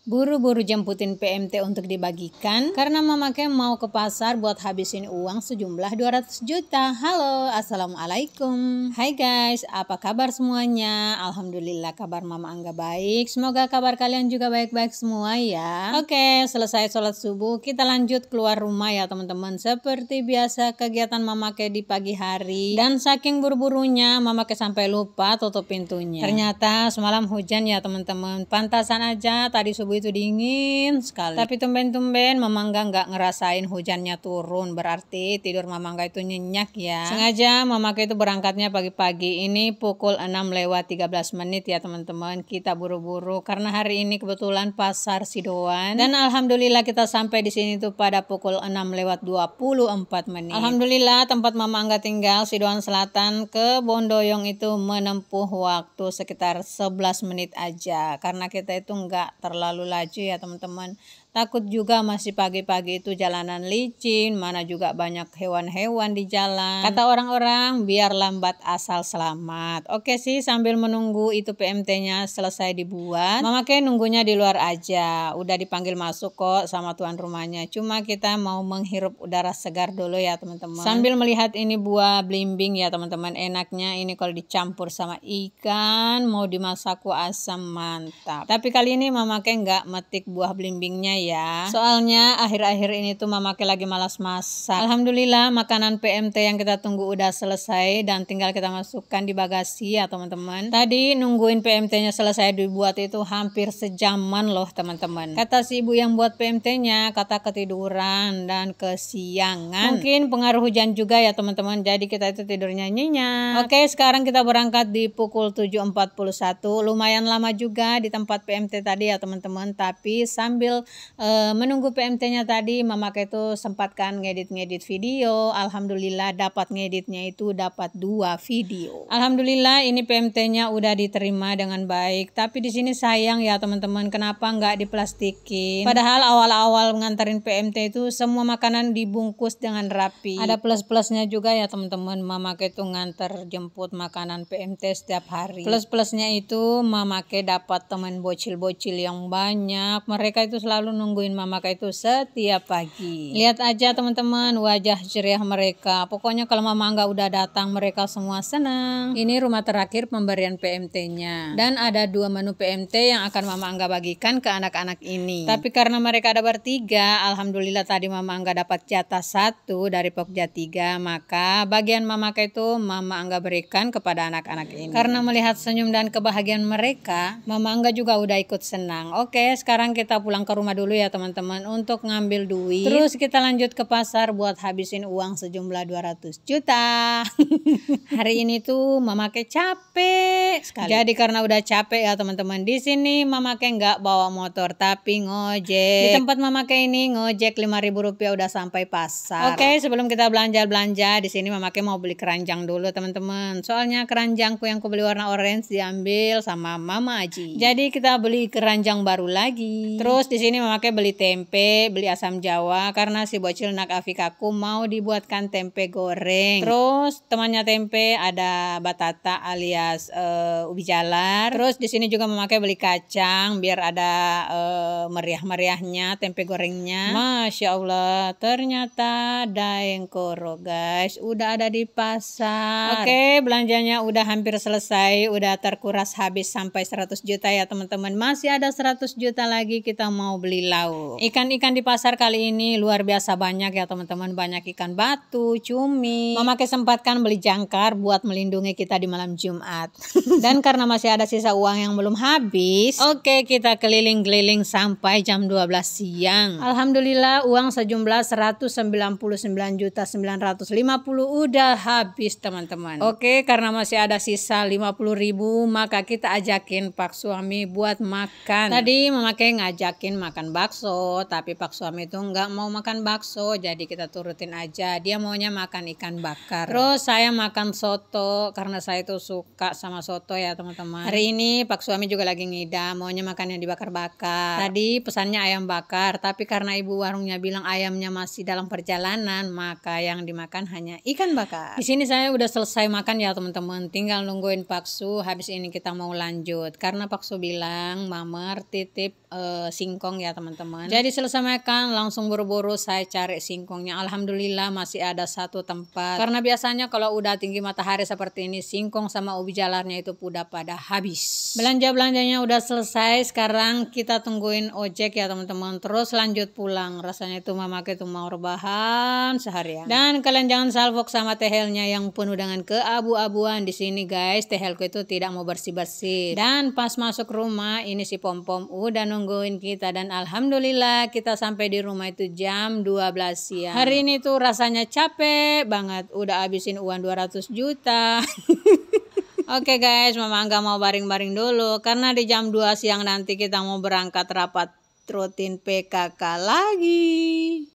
buru-buru jemputin PMT untuk dibagikan karena Mama Ke mau ke pasar buat habisin uang sejumlah 200 juta. Halo, assalamualaikum. Hai guys, apa kabar semuanya? Alhamdulillah kabar Mama Angga baik. Semoga kabar kalian juga baik-baik semua ya. Oke, selesai sholat subuh kita lanjut keluar rumah ya teman-teman. Seperti biasa kegiatan Mama Ke di pagi hari, dan saking buru-burunya Mama Ke sampai lupa tutup pintunya. Ternyata semalam hujan ya teman-teman. Pantasan aja tadi subuh itu dingin sekali. Tapi tumben-tumben Mama Angga nggak ngerasain hujannya turun. Berarti tidur Mama Angga itu nyenyak ya. Sengaja Mama Angga itu berangkatnya pagi-pagi. Ini pukul 6:13 ya teman-teman. Kita buru-buru karena hari ini kebetulan pasar Sidoan. Dan alhamdulillah kita sampai di sini tuh pada pukul 6:24. Alhamdulillah tempat Mama Angga tinggal Sidoan Selatan ke Bondoyong itu menempuh waktu sekitar 11 menit aja. Karena kita itu nggak terlalu laju ya teman-teman. Takut juga masih pagi-pagi itu jalanan licin, mana juga banyak hewan-hewan di jalan. Kata orang-orang biar lambat asal selamat. Oke sih, sambil menunggu itu PMT-nya selesai dibuat, Mama Ke nunggunya di luar aja. Udah dipanggil masuk kok sama tuan rumahnya. Cuma kita mau menghirup udara segar dulu ya teman-teman. Sambil melihat ini buah blimbing ya teman-teman. Enaknya ini kalau dicampur sama ikan, mau dimasak kuah asam mantap. Tapi kali ini Mama Ke nggak metik buah blimbingnya ya. Soalnya akhir-akhir ini tuh Mama Ke lagi malas masak. Alhamdulillah makanan PMT yang kita tunggu udah selesai dan tinggal kita masukkan di bagasi ya teman-teman. Tadi nungguin PMT-nya selesai dibuat itu hampir sejaman loh teman-teman. Kata si ibu yang buat PMT-nya kata ketiduran dan kesiangan. Mungkin pengaruh hujan juga ya teman-teman. Jadi kita itu tidurnya nyenyak. Oke, sekarang kita berangkat di pukul 7:41. Lumayan lama juga di tempat PMT tadi ya teman-teman. Tapi sambil menunggu PMT-nya tadi Mama Ke itu sempatkan ngedit video. Alhamdulillah dapat ngeditnya itu dapat 2 video. Alhamdulillah ini PMT-nya udah diterima dengan baik. Tapi di sini sayang ya teman-teman, kenapa nggak diplastikin? Padahal awal-awal nganterin PMT itu semua makanan dibungkus dengan rapi. Ada plus-plusnya juga ya teman-teman. Mama Ke itu nganter jemput makanan PMT setiap hari. Plus-plusnya itu Mama Ke dapat teman bocil-bocil yang banyak. Mereka itu selalu nungguin Mama Ke itu setiap pagi. Lihat aja teman-teman wajah ceria mereka. Pokoknya kalau Mama Angga udah datang mereka semua senang. Ini rumah terakhir pemberian PMT-nya. Dan ada 2 menu PMT yang akan Mama Angga bagikan ke anak-anak ini. Tapi karena mereka ada bertiga, alhamdulillah tadi Mama Angga dapat jatah 1 dari Pokja 3. Maka bagian Mama Ke itu Mama Angga berikan kepada anak-anak ini. Karena melihat senyum dan kebahagiaan mereka, Mama Angga juga udah ikut senang. Oke, sekarang kita pulang ke rumah dulu ya teman-teman untuk ngambil duit. Terus kita lanjut ke pasar buat habisin uang sejumlah 200 juta. Hari ini tuh Mama Ke capek sekali. Jadi karena udah capek ya teman-teman, di sini Mama Ke nggak bawa motor tapi ngojek. Di tempat Mama Ke ini ngojek 5.000 rupiah udah sampai pasar. Oke, sebelum kita belanja-belanja di sini Mama Ke mau beli keranjang dulu teman-teman. Soalnya keranjangku yang aku beli warna orange diambil sama Mama Aji. Jadi kita beli keranjang baru lagi. Terus di sini Mama Ke beli tempe, beli asam jawa karena si bocil nak Afikaku mau dibuatkan tempe goreng. Terus temannya tempe ada batata alias ubi jalar. Terus di sini juga Mama Ke beli kacang biar ada meriah-meriahnya tempe gorengnya. Masya Allah, ternyata daeng koro guys, udah ada di pasar. Oke, belanjanya udah hampir selesai, udah terkuras habis sampai 100 juta ya teman-teman. Masih ada 100 juta lagi kita mau beli lauk. Ikan-ikan di pasar kali ini luar biasa banyak ya teman-teman. Banyak ikan batu, cumi. Mama Ke sempatkan beli jangkar buat melindungi kita di malam Jumat. Dan karena masih ada sisa uang yang belum habis, oke kita keliling-keliling sampai jam 12 siang. Alhamdulillah uang sejumlah 199.950.000 udah habis teman-teman. Oke, karena masih ada sisa 50.000 maka kita ajakin Pak suami buat makan. Tadi Mama Ke ngajakin makan makan bakso, tapi Pak suami itu nggak mau makan bakso, jadi kita turutin aja. Dia maunya makan ikan bakar. Terus saya makan soto karena saya itu suka sama soto ya teman-teman. Hari ini Pak suami juga lagi ngidam, maunya makan yang dibakar-bakar. Tadi pesannya ayam bakar, tapi karena ibu warungnya bilang ayamnya masih dalam perjalanan, maka yang dimakan hanya ikan bakar. Di sini saya udah selesai makan ya teman-teman, tinggal nungguin Pak Su. Habis ini kita mau lanjut karena Pak Su bilang Mamer titip singkong ya teman-teman. Jadi selesai makan langsung buru-buru saya cari singkongnya. Alhamdulillah masih ada satu tempat. Karena biasanya kalau udah tinggi matahari seperti ini, singkong sama ubi jalarnya itu udah pada habis. Belanja-belanjanya udah selesai. Sekarang kita tungguin ojek ya teman-teman. Terus lanjut pulang. Rasanya itu mama itu mau rebahan seharian. Dan kalian jangan salfok sama tehelnya yang penuh dengan keabu-abuan di sini guys. Tehelku itu tidak mau bersih-bersih. Dan pas masuk rumah ini si Pom-Pom udah nungguin kita, dan alhamdulillah kita sampai di rumah itu jam 12 siang. Hari ini tuh rasanya capek banget, udah habisin uang 200 juta. Oke guys, mama nggak mau baring-baring dulu karena di jam 2 siang nanti kita mau berangkat rapat rutin PKK lagi.